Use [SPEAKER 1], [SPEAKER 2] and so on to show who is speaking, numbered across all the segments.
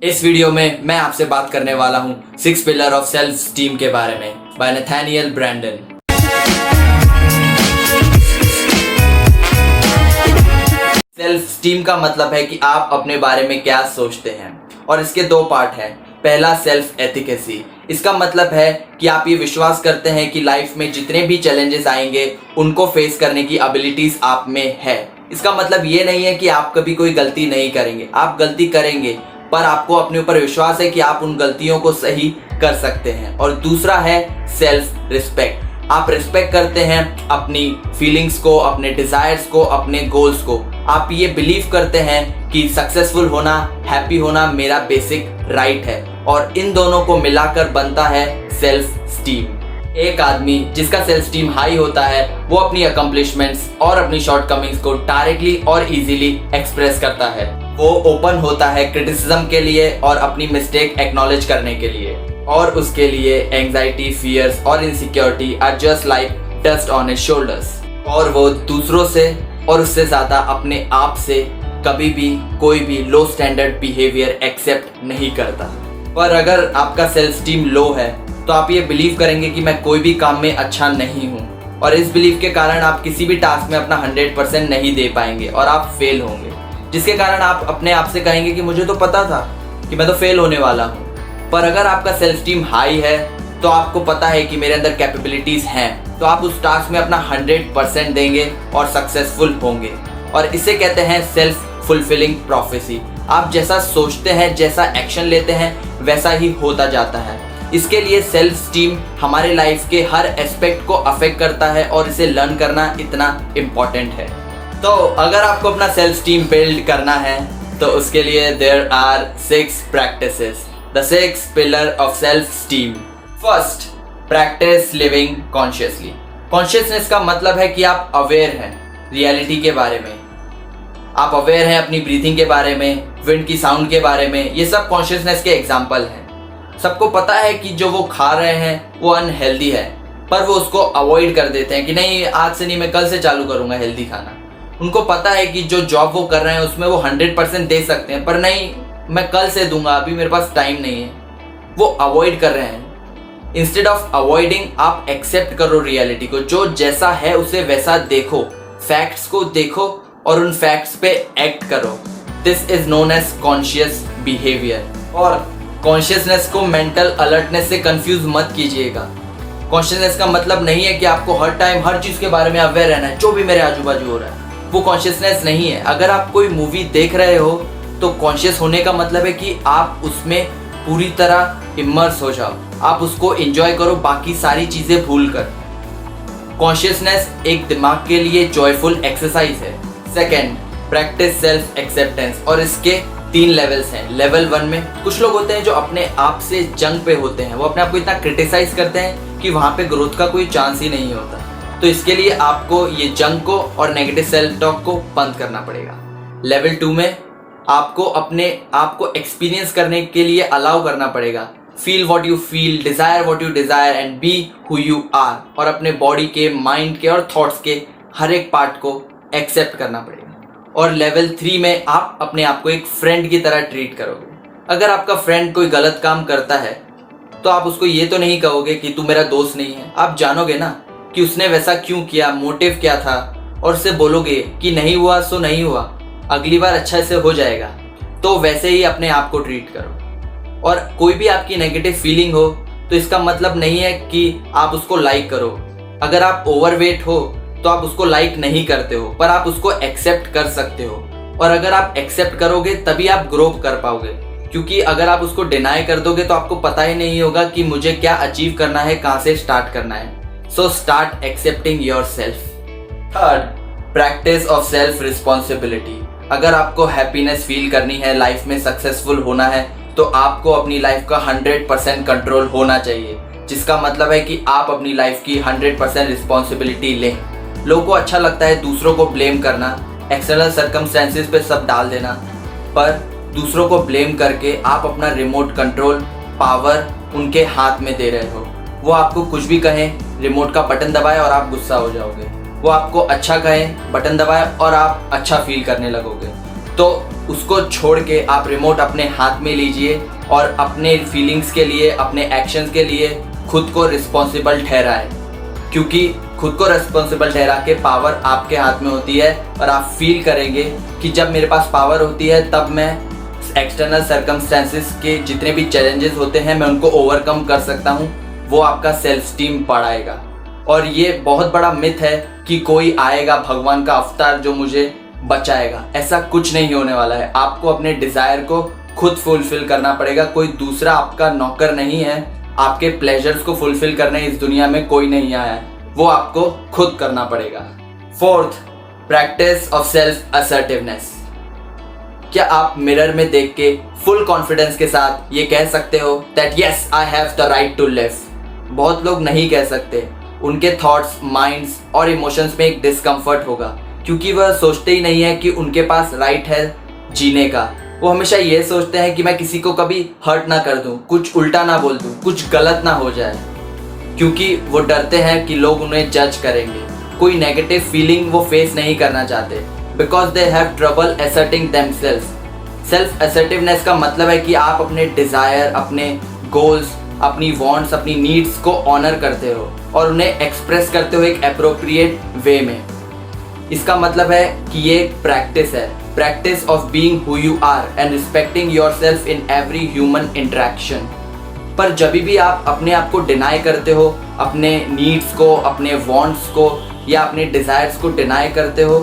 [SPEAKER 1] इस वीडियो में मैं आपसे बात करने वाला हूँ 6 पिलर ऑफ सेल्फ स्टीम के बारे में by Nathaniel Branden. Self esteem का मतलब है कि आप अपने बारे में क्या सोचते हैं और इसके दो पार्ट हैं। पहला सेल्फ एथिकेसी, इसका मतलब है कि आप ये विश्वास करते हैं कि लाइफ में जितने भी चैलेंजेस आएंगे उनको फेस करने की एबिलिटीज आप में है। इसका मतलब ये नहीं है कि आप कभी कोई गलती नहीं करेंगे, आप गलती करेंगे पर आपको अपने ऊपर विश्वास है कि आप उन गलतियों को सही कर सकते हैं। और दूसरा है सेल्फ रिस्पेक्ट, आप रिस्पेक्ट करते हैं अपनी फीलिंग्स को, अपने डिजायर्स को, अपने गोल्स को। आप ये बिलीव करते हैं कि सक्सेसफुल होना, हैप्पी होना मेरा बेसिक राइट है और इन दोनों को मिलाकर बनता है सेल्फ स्टीम। एक आदमी जिसका सेल्फ स्टीम हाई होता है वो अपनी अकम्पलिशमेंट्स और अपनी शॉर्टकमिंग्स को डायरेक्टली और इजीली एक्सप्रेस करता है। वो ओपन होता है क्रिटिसिज्म के लिए और अपनी मिस्टेक एक्नॉलेज करने के लिए, और उसके लिए एंजाइटी, फियर्स और insecurity are just like dust on his shoulders. और वो दूसरों से और उससे ज्यादा अपने आप से कभी भी कोई भी लो स्टैंडर्ड बिहेवियर एक्सेप्ट नहीं करता। पर अगर आपका सेल्फ स्टीम लो है तो आप ये बिलीव करेंगे कि मैं कोई भी काम में अच्छा नहीं हूँ, और इस बिलीव के कारण आप किसी भी टास्क में अपना 100% नहीं दे पाएंगे और आप फेल होंगे, जिसके कारण आप अपने आप से कहेंगे कि मुझे तो पता था कि मैं तो फेल होने वाला हूँ। पर अगर आपका सेल्फ स्टीम हाई है तो आपको पता है कि मेरे अंदर कैपेबिलिटीज हैं, तो आप उस टास्क में अपना 100% देंगे और सक्सेसफुल होंगे। और इसे कहते हैं सेल्फ फुलफिलिंग प्रोफेसी। आप जैसा सोचते हैं, जैसा एक्शन लेते हैं, वैसा ही होता जाता है। इसके लिए सेल्फ स्टीम हमारे लाइफ के हर एस्पेक्ट को अफेक्ट करता है और इसे लर्न करना इतना इम्पोर्टेंट है। तो अगर आपको अपना सेल्फ स्टीम बिल्ड करना है तो उसके लिए there are 6 practices, the 6 pillar of self esteem. First, practice living consciously. Consciousness का मतलब है कि आप अवेयर हैं रियलिटी के बारे में, आप अवेयर हैं अपनी ब्रीथिंग के बारे में, विंड की साउंड के बारे में। ये सब कॉन्शियसनेस के एग्जाम्पल हैं। सबको पता है कि जो वो खा रहे हैं वो अनहेल्दी है, पर वो उसको अवॉइड कर देते हैं कि नहीं आज से नहीं, मैं कल से चालू करूंगा हेल्दी खाना। उनको पता है कि जो जॉब वो कर रहे हैं उसमें वो 100% दे सकते हैं, पर नहीं मैं कल से दूंगा, अभी मेरे पास टाइम नहीं है, वो अवॉइड कर रहे हैं। इंस्टेड ऑफ अवॉइडिंग आप एक्सेप्ट करो रियलिटी को, जो जैसा है उसे वैसा देखो, फैक्ट्स को देखो और उन फैक्ट्स पे एक्ट करो। This is known as conscious behaviour. और कॉन्शियसनेस को मेंटल अलर्टनेस से कंफ्यूज मत कीजिएगा। कॉन्शियसनेस का मतलब नहीं है कि आपको हर टाइम हर चीज के बारे में अवेयर रहना है, जो भी मेरे आजू बाजू हो रहा है। वो कॉन्शियसनेस नहीं है। अगर आप कोई मूवी देख रहे हो तो कॉन्शियस होने का मतलब है कि आप उसमें पूरी तरह इमर्स हो जाओ, आप उसको एंजॉय करो बाकी सारी चीजें भूल कर। कॉन्शियसनेस एक दिमाग के लिए जॉयफुल एक्सरसाइज है। सेकेंड, प्रैक्टिस सेल्फ एक्सेप्टेंस, और इसके 3 लेवल्स हैं। लेवल 1 में कुछ लोग होते हैं जो अपने आप से जंग पे होते हैं, वो अपने आप को इतना क्रिटिसाइज करते हैं कि वहाँ पे ग्रोथ का कोई चांस ही नहीं होता। तो इसके लिए आपको ये जंग को और नेगेटिव सेल्फ टॉक को बंद करना पड़ेगा। लेवल 2 में आपको अपने आप को एक्सपीरियंस करने के लिए अलाउ करना पड़ेगा। Feel what you feel, desire what you desire and be who you are, और अपने बॉडी के, माइंड के और थॉट्स के हर एक पार्ट को एक्सेप्ट करना पड़ेगा। और लेवल 3 में आप अपने आप को एक फ्रेंड की तरह ट्रीट करोगे। अगर आपका फ्रेंड कोई गलत काम करता है तो आप उसको ये तो नहीं कहोगे कि तू मेरा दोस्त नहीं है, आप जानोगे ना कि उसने वैसा क्यों किया, मोटिव क्या था, और उससे बोलोगे कि नहीं हुआ सो नहीं हुआ, अगली बार अच्छा से हो जाएगा। तो वैसे ही अपने आप को ट्रीट करो। और कोई भी आपकी नेगेटिव फीलिंग हो तो इसका मतलब नहीं है कि आप उसको लाइक करो। अगर आप ओवरवेट हो तो आप उसको लाइक नहीं करते हो, पर आप उसको एक्सेप्ट कर सकते हो। और अगर आप एक्सेप्ट करोगे तभी आप ग्रो कर पाओगे, क्योंकि अगर आप उसको डिनाई कर दोगे तो आपको पता ही नहीं होगा कि मुझे क्या अचीव करना है, कहाँ से स्टार्ट करना है। So start accepting yourself. Third, practice of self responsibility. अगर आपको हैप्पीनेस फील करनी है, लाइफ में सक्सेसफुल होना है, तो आपको अपनी लाइफ का 100% कंट्रोल होना चाहिए, जिसका मतलब है कि आप अपनी लाइफ की 100% रिस्पॉन्सिबिलिटी लें। लोगों को अच्छा लगता है दूसरों को ब्लेम करना, एक्सटर्नल सर्कमस्टेंसेस पे सब डाल देना, पर दूसरों को ब्लेम करके आप अपना रिमोट कंट्रोल पावर उनके हाथ में दे रहे हो। वो आपको कुछ भी कहें, रिमोट का बटन दबाए और आप गुस्सा हो जाओगे। वो आपको अच्छा कहें, बटन दबाए और आप अच्छा फील करने लगोगे। तो उसको छोड़ के आप रिमोट अपने हाथ में लीजिए और अपने फीलिंग्स के लिए, अपने एक्शंस के लिए खुद को रिस्पॉन्सिबल ठहराएं, क्योंकि खुद को रिस्पॉन्सिबल ठहरा के पावर आपके हाथ में होती है और आप फील करेंगे कि जब मेरे पास पावर होती है तब मैं एक्सटर्नल सर्कमस्टेंसेस के जितने भी चैलेंजेस होते हैं मैं उनको ओवरकम कर सकता हूँ। वो आपका सेल्फ स्टीम बढ़ाएगा। और ये बहुत बड़ा मिथ है कि कोई आएगा भगवान का अवतार जो मुझे बचाएगा। ऐसा कुछ नहीं होने वाला है। आपको अपने डिज़ायर को खुद फुलफिल करना पड़ेगा। कोई दूसरा आपका नौकर नहीं है। आपके प्लेजर्स को फुलफिल करने इस दुनिया में कोई नहीं आया है, वो आपको खुद करना पड़ेगा। Fourth, practice of self assertiveness. क्या आप मिरर में देख के फुल कॉन्फिडेंस के साथ ये कह सकते हो that yes I have the right to live? बहुत लोग नहीं कह सकते। उनके थॉट्स, माइंड्स और इमोशंस में एक डिस्कम्फर्ट होगा, क्योंकि वह सोचते ही नहीं है कि उनके पास राइट है जीने का। वो हमेशा ये सोचते हैं कि मैं किसी को कभी हर्ट ना कर दूं, कुछ उल्टा ना बोल दूं, कुछ गलत ना हो जाए, क्योंकि वो डरते हैं कि लोग उन्हें जज करेंगे। कोई नेगेटिव फीलिंग वो फेस नहीं करना चाहते, because they have trouble asserting themselves. Self assertiveness का मतलब है कि आप अपने डिज़ायर, अपने गोल्स, अपनी वांट्स, अपनी नीड्स को ऑनर करते हो और उन्हें एक्सप्रेस करते हो एक एप्रोप्रिएट वे में। इसका मतलब है कि ये एक प्रैक्टिस है, practice of being who you are and respecting yourself in every human interaction. पर जब भी आप अपने आप को डिनाई करते हो, अपने नीड्स को, अपने वांट्स को या अपने डिज़ायर्स को डिनाई करते हो,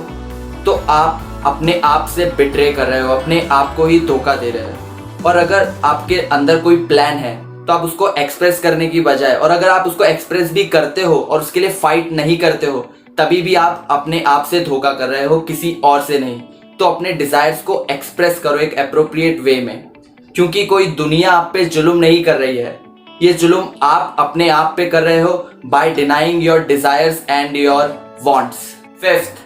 [SPEAKER 1] तो आप अपने आप से बिट्रे कर रहे हो, अपने आप को ही धोखा दे रहे हो। और अगर आपके अंदर कोई प्लान है तो आप उसको एक्सप्रेस करने की बजाय, और अगर आप उसको एक्सप्रेस भी करते हो और उसके लिए फाइट नहीं करते हो, तभी भी आप अपने आप से धोखा कर रहे हो, किसी और से नहीं। तो अपने डिज़ायर्स को एक्सप्रेस करो एक एप्रोप्रिएट वे में, क्योंकि कोई दुनिया आप पे जुल्म नहीं कर रही है। ये जुल्म आप अपने आप पे कर रहे हो by denying your desires and your wants. Fifth,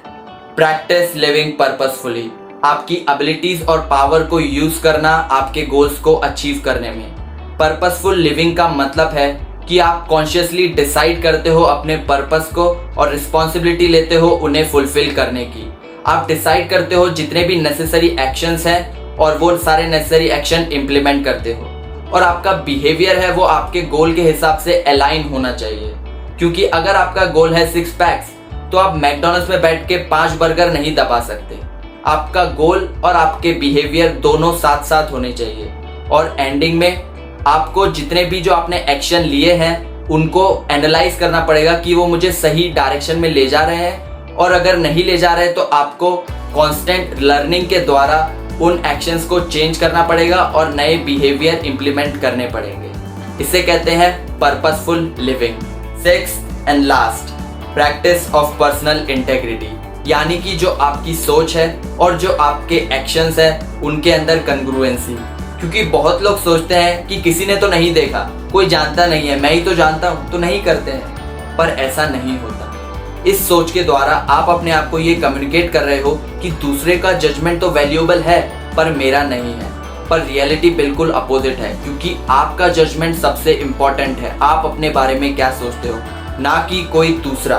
[SPEAKER 1] practice living purposefully. आपकी एबिलिटीज और पावर को यूज करना आपके गोल्स को अचीव करने में। पर्पसफुल लिविंग का मतलब है कि आप कॉन्शियसली डिसाइड करते हो अपने पर्पस को और रिस्पॉन्सिबिलिटी लेते हो उन्हें फुलफिल करने की। आप डिसाइड करते हो जितने भी नेसेसरी एक्शंस हैं और वो सारे नेसेसरी एक्शन इम्प्लीमेंट करते हो, और आपका बिहेवियर है वो आपके गोल के हिसाब से अलाइन होना चाहिए। क्योंकि अगर आपका गोल है 6 पैक्स, तो आप मैकडॉनल्ड्स में बैठ के 5 बर्गर नहीं दबा सकते। आपका गोल और आपके बिहेवियर दोनों साथ साथ होने चाहिए। और एंडिंग में आपको जितने भी जो आपने एक्शन लिए हैं उनको एनालाइज करना पड़ेगा कि वो मुझे सही डायरेक्शन में ले जा रहे हैं, और अगर नहीं ले जा रहे तो आपको कांस्टेंट लर्निंग के द्वारा उन एक्शंस को चेंज करना पड़ेगा और नए बिहेवियर इंप्लीमेंट करने पड़ेंगे। इसे कहते हैं purposeful living. Sixth and last, practice of personal integrity, यानी कि जो आपकी सोच है और जो आपके एक्शंस है उनके अंदर कंग्रुएंसी। क्योंकि बहुत लोग सोचते हैं कि किसी ने तो नहीं देखा, कोई जानता नहीं है, मैं ही तो जानता हूँ, तो नहीं करते हैं। पर ऐसा नहीं होता। इस सोच के द्वारा आप अपने आप को ये कम्युनिकेट कर रहे हो कि दूसरे का जजमेंट तो वैल्यूएबल है पर मेरा नहीं है। पर रियलिटी बिल्कुल अपोजिट है, क्योंकि आपका जजमेंट सबसे इम्पोर्टेंट है। आप अपने बारे में क्या सोचते हो, ना कि कोई दूसरा।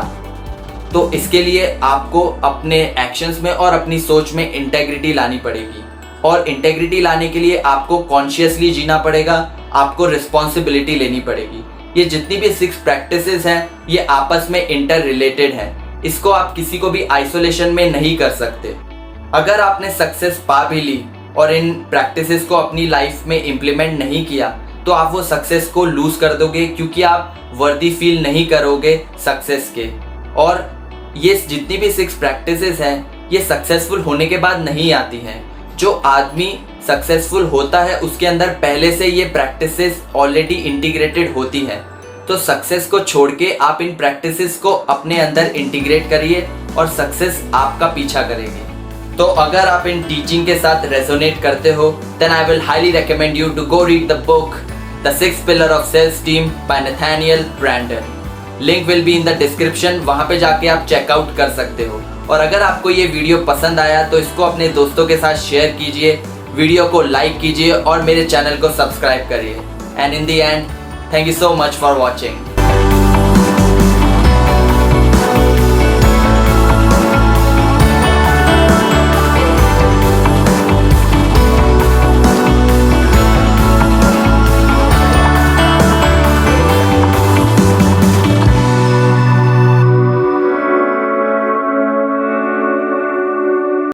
[SPEAKER 1] तो इसके लिए आपको अपने एक्शंस में और अपनी सोच में इंटेग्रिटी लानी पड़ेगी, और इंटेग्रिटी लाने के लिए आपको कॉन्शियसली जीना पड़ेगा, आपको रिस्पॉन्सिबिलिटी लेनी पड़ेगी। ये जितनी भी 6 प्रैक्टिसेस हैं ये आपस में इंटर रिलेटेड हैं। इसको आप किसी को भी आइसोलेशन में नहीं कर सकते। अगर आपने सक्सेस पा भी ली और इन प्रैक्टिसेस को अपनी लाइफ में इम्प्लीमेंट नहीं किया, तो आप वो सक्सेस को लूज कर दोगे, क्योंकि आप वर्दी फील नहीं करोगे सक्सेस के। और ये जितनी भी 6 प्रैक्टिसेस हैं ये सक्सेसफुल होने के बाद नहीं आती हैं। जो आदमी सक्सेसफुल होता है उसके अंदर पहले से ये प्रैक्टिसेस ऑलरेडी इंटीग्रेटेड होती है। तो सक्सेस को छोड़ के आप इन प्रैक्टिसेस को अपने अंदर इंटीग्रेट करिए और सक्सेस आपका पीछा करेगी। तो अगर आप इन टीचिंग के साथ रेजोनेट करते हो, then I will highly recommend you to go read the book the 6th Pillar of Self-Esteem by Nathaniel Branden. Link will be in the description, वहाँ पे जाके आप चेकआउट कर सकते हो। और अगर आपको ये वीडियो पसंद आया तो इसको अपने दोस्तों के साथ शेयर कीजिए, वीडियो को लाइक कीजिए और मेरे चैनल को सब्सक्राइब करिए। And in the end, thank you so much for watching.